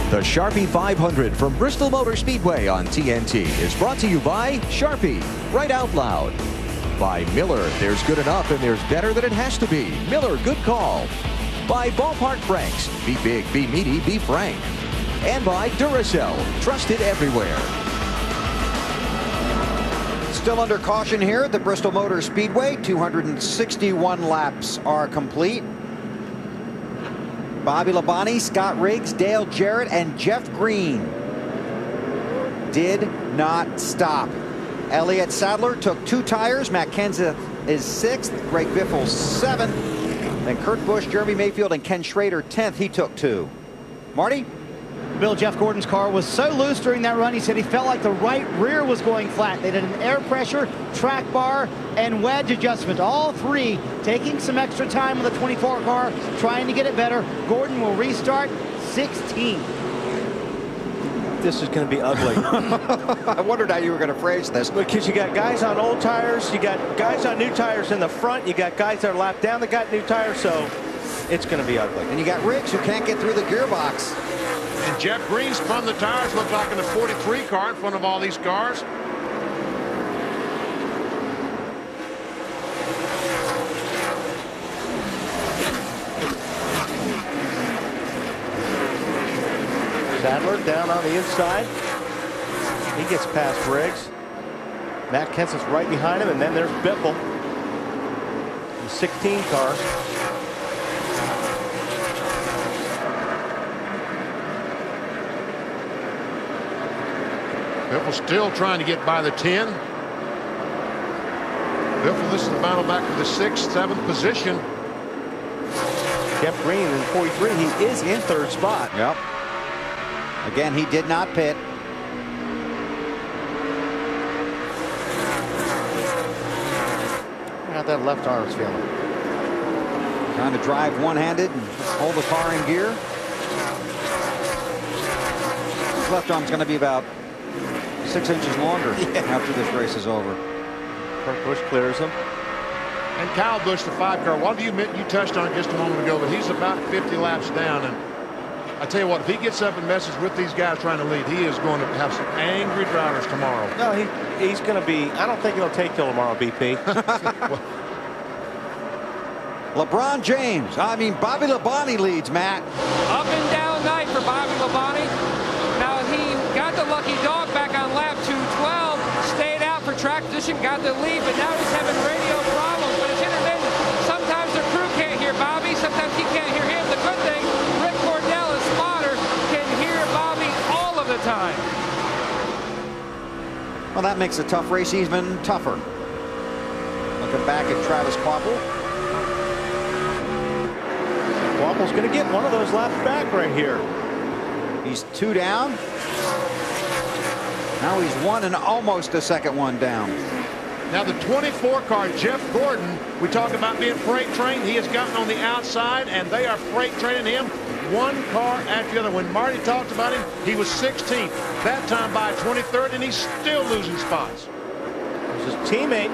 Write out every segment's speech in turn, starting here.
The Sharpie 500 from Bristol Motor Speedway on TNT is brought to you by Sharpie, right out loud. By Miller, there's good enough and there's better than it has to be. Miller, good call. By Ballpark Franks, be big, be meaty, be frank. And by Duracell, trusted everywhere. Still under caution here at the Bristol Motor Speedway. 261 laps are complete. Bobby Labonte, Scott Riggs, Dale Jarrett, and Jeff Green did not stop. Elliott Sadler took 2 tires. Matt Kenseth is 6th. Greg Biffle 7th. Then Kurt Busch, Jeremy Mayfield, and Ken Schrader 10th. He took 2. Marty? Bill, Jeff Gordon's car was so loose during that run, he said he felt like the right rear was going flat. They did an air pressure, track bar, and wedge adjustment. All 3 taking some extra time with the 24 car, trying to get it better. Gordon will restart 16th. This is going to be ugly. I wondered how you were going to phrase this. Because you got guys on old tires, you got guys on new tires in the front, you got guys that are lapped down that got new tires, so it's going to be ugly. And you got Riggs who can't get through the gearbox. And Jeff Green spun the tires, looked like in the 43 car in front of all these cars. Sadler down on the inside. He gets past Riggs. Matt Kenseth's right behind him, and then there's Biffle. The 16 car. Biffle still trying to get by the 10. Biffle, this is the battle back to the 6th, 7th position. Jeff Green in 43. He is in 3rd spot. Yep. Again, he did not pit. How that left arm's feeling. Trying to drive one-handed and hold the car in gear. His left arm's going to be about 6 inches longer after this race is over. Kurt Busch clears him. And Kyle Busch, the 5 car, what do you admit you touched on just a moment ago, but he's about 50 laps down. And I tell you what, if he gets up and messes with these guys trying to lead, he is going to have some angry drivers tomorrow. No, he's going to be, I don't think it'll take till tomorrow, BP. LeBron James, Bobby Labonte leads, Matt. Up and down night for Bobby Labonte. Now he got the lucky dog back on lap 212, stayed out for track position, got the lead, but now he's having radio problems, but it's intermittent. Sometimes the crew can't hear Bobby, sometimes he can't hear him. The good thing, Rick Cordell, his spotter, can hear Bobby all of the time. Well, that makes a tough race even tougher. Looking back at Travis Kvapil. Kvapil's going to get one of those laps back right here. He's 2 down. Now he's 1 and almost a second one down. Now the 24 car, Jeff Gordon, we talk about being freight trained. He has gotten on the outside, and they are freight training him. 1 car after the other. When Marty talked about him, he was 16th. That time by 23rd, and he's still losing spots. There's his teammate.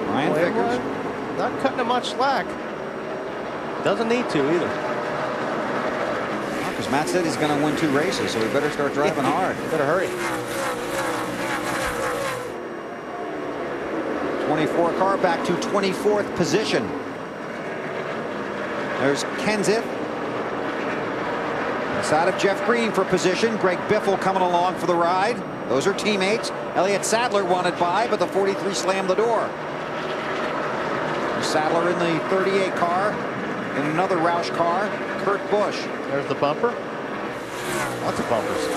Ryan Vickers. Not cutting him much slack. Doesn't need to either. Because Matt said he's going to win 2 races, so we better start driving hard. Better hurry. 24 car back to 24th position. There's Kenseth. Inside of Jeff Green for position. Greg Biffle coming along for the ride. Those are teammates. Elliott Sadler wanted by, but the 43 slammed the door. Sadler in the 38 car. In another Roush car, Kurt Busch. There's the bumper. Lots of bumpers.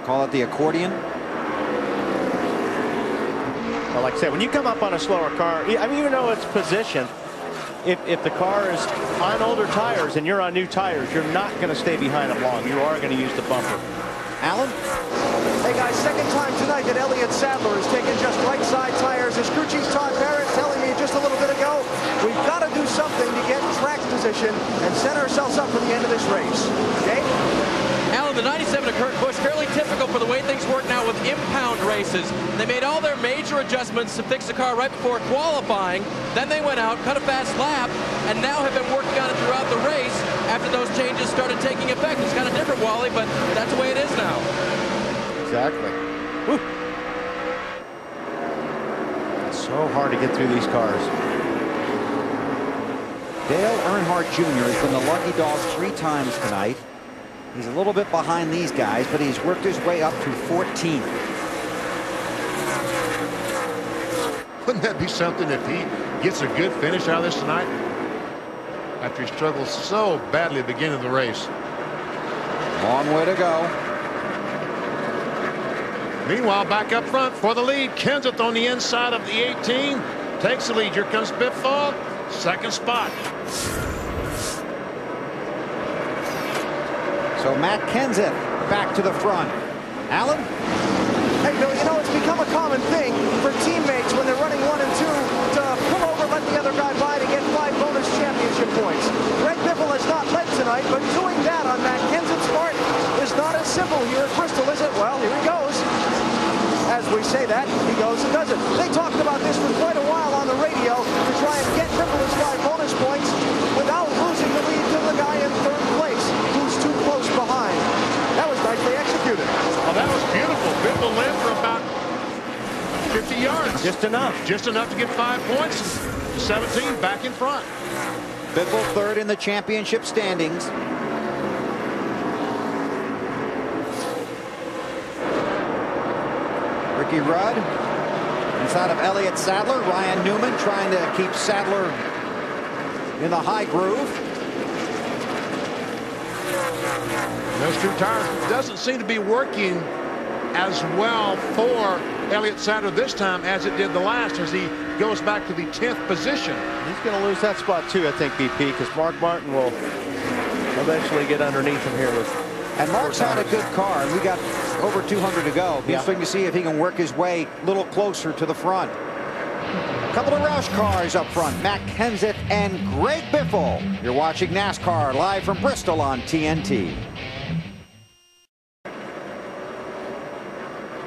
Call it the accordion. Well, like I said, when you come up on a slower car, even though it's positioned, if the car is on older tires and you're on new tires, you're not going to stay behind them long. You are going to use the bumper. Alan? Hey guys, second time tonight that Elliott Sadler has taken just right side tires. As crew chief Todd Barrett telling me just a little bit ago, we've got to do something to get track position and set ourselves up for the end of this race. Okay? Alan, the 97 of Kurt Busch, fairly typical for the way things work now with impound races. They made all their major adjustments to fix the car right before qualifying. Then they went out, cut a fast lap, and now have been working on it throughout the race. after those changes started taking effect. It's kind of different, Wally, but that's the way it is now. Exactly. Woo. It's so hard to get through these cars. Dale Earnhardt Jr. has been the lucky dog 3 times tonight. He's a little bit behind these guys, but he's worked his way up to 14th. Wouldn't that be something if he gets a good finish out of this tonight? After he struggled so badly at the beginning of the race. Long way to go. Meanwhile, back up front for the lead. Kenseth on the inside of the 18. Takes the lead. Here comes Biffle. Second spot. So Matt Kenseth back to the front. Alan? Hey, Bill, you know, it's become a common thing for teammates when they're running 1 and 2 to pull over, let the other guy by to get 5 bonus championship points. Greg Biffle has not led tonight, but doing that on Matt Kenseth's part is not as simple here at Bristol, is it? Well, here he goes. As we say that, he goes and does it. They talked about this for quite a while on the radio to try and get Biffle his 5 bonus points without losing the lead to the guy in 3rd place, who's too close behind. That was nicely executed. Oh, that was beautiful. Biffle led for about 50 yards. Just enough. Just enough to get 5 points. 17 back in front. Biffle 3rd in the championship standings. Ricky Rudd inside of Elliott Sadler. Ryan Newman trying to keep Sadler in the high groove. Those 2 tires doesn't seem to be working as well for Elliott Sadler this time as it did the last, as he goes back to the 10th position. He's going to lose that spot too, I think, BP, because Mark Martin will eventually get underneath him here with. And Mark's had a good car. We got over 200 to go. He's looking to see if he can work his way a little closer to the front. A couple of Roush cars up front. Matt Kenseth and Greg Biffle. You're watching NASCAR live from Bristol on TNT.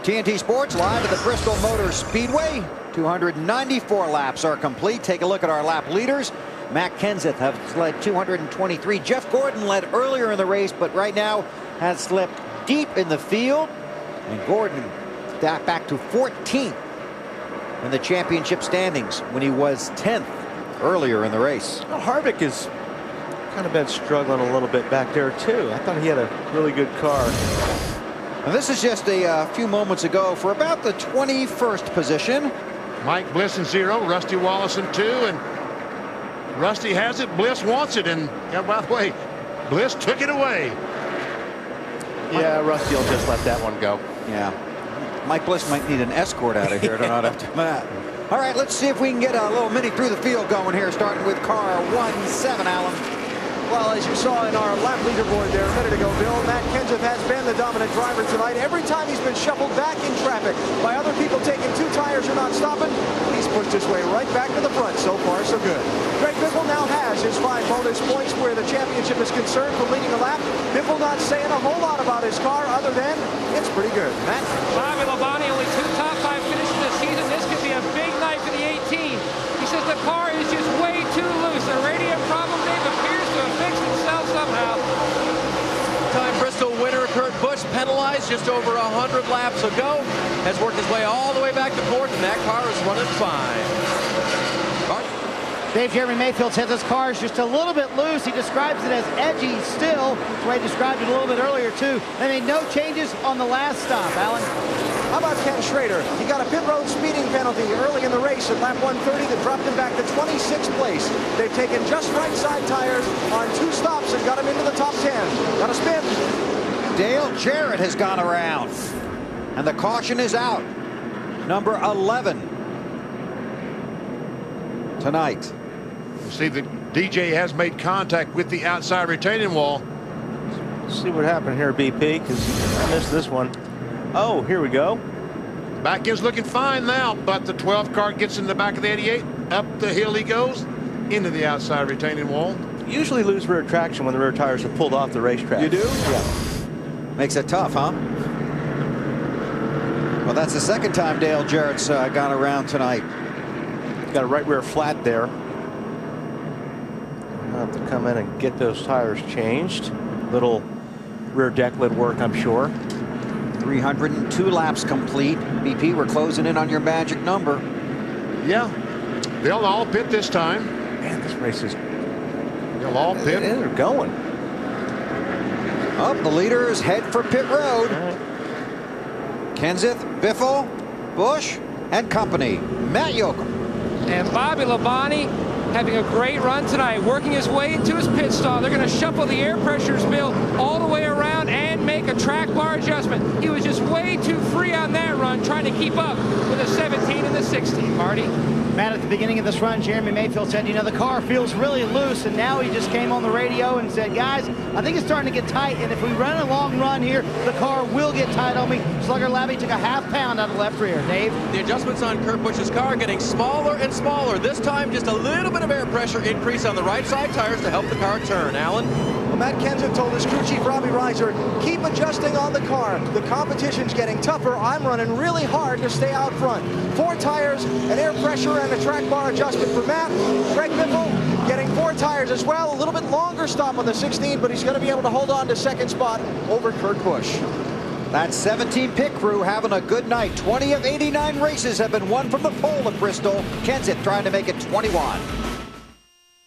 TNT Sports live at the Bristol Motor Speedway. 294 laps are complete. Take a look at our lap leaders. Matt Kenseth has led 223. Jeff Gordon led earlier in the race, but right now has slipped deep in the field. And Gordon back to 14th in the championship standings when he was 10th earlier in the race. Well, Harvick has kind of been struggling a little bit back there too. I thought he had a really good car. And this is just a few moments ago for about the 21st position. Mike Bliss in 0, Rusty Wallace in 2, and Rusty has it, Bliss wants it, and by the way, Bliss took it away. Yeah, Rusty will just let that one go. Yeah. Mike Bliss might need an escort out of here tonight after that. All right, let's see if we can get a little mini through the field going here, starting with car 17, Alan. Well, as you saw in our lap leaderboard there a minute ago, Bill, Matt Kenseth has been the dominant driver tonight. Every time he's been shuffled back in traffic by other people taking 2 tires or not stopping, he's pushed his way right back to the front. So far, so good. Greg Biffle now has his 5 bonus points where the championship is concerned for leading a lap. Biffle not saying a whole lot about his car other than it's pretty good. Matt? Bobby Labonte, only 2 top 5 finishes this season. This could be a big night for the 18. He says the car is just way too loose. The radiant problem Dave appears to have fixed itself somehow. Time Bristol winner Kurt Busch penalized just over 100 laps ago. Has worked his way all the way back to 4th, and that car is running fine. Dave, Jeremy Mayfield says his car is just a little bit loose. He describes it as edgy still. That's the way he described it a little bit earlier, too. They made no changes on the last stop. Alan? How about Ken Schrader? He got a pit road speeding penalty early in the race at lap 130 that dropped him back to 26th place. They've taken just right side tires on 2 stops and got him into the top 10. Got a spin. Dale Jarrett has gone around. And the caution is out. Number 11 tonight. See, the DJ has made contact with the outside retaining wall. Let's see what happened here, BP, because I missed this one. Oh, here we go. Back end's looking fine now, but the 12th car gets in the back of the 88. Up the hill he goes, into the outside retaining wall. Usually lose rear traction when the rear tires are pulled off the racetrack. You do? Yeah. Makes it tough, huh? Well, that's the second time Dale Jarrett's gone around tonight. Got a right rear flat there. I'll have to come in and get those tires changed. Little rear deck lid work, I'm sure. 302 laps complete. BP, we're closing in on your magic number. Yeah, they'll all pit this time. Man, this race is... They'll all pit. Yeah, they're going. Up, the leaders head for pit road. Kenseth, Biffle, Busch, and company. Matt Yoakum. And Bobby Labonte having a great run tonight, working his way into his pit stall. They're going to shuffle the air pressures bill all the way around and make a track bar adjustment. He was just way too free on that run, trying to keep up with the 17 and the 16, Marty. Matt, at the beginning of this run, Jeremy Mayfield said, you know, the car feels really loose, and now he just came on the radio and said, guys, I think it's starting to get tight, and if we run a long run here, the car will get tight on me. Slugger Labby took a ½ pound out of the left rear. Dave? The adjustments on Kurt Busch's car getting smaller and smaller. This time, just a little bit of air pressure increase on the right side tires to help the car turn. Alan? Well, Matt Kenseth told his crew chief, Robbie Reiser, keep adjusting on the car. The competition's getting tougher. I'm running really hard to stay out front. 4 tires, an air pressure, and a track bar adjustment for Matt. Greg Biffle getting 4 tires as well. A little bit longer stop on the 16, but he's going to be able to hold on to second spot over Kurt Busch. That 17 pit crew having a good night. 20 of 89 races have been won from the pole at Bristol. Kenseth trying to make it 21.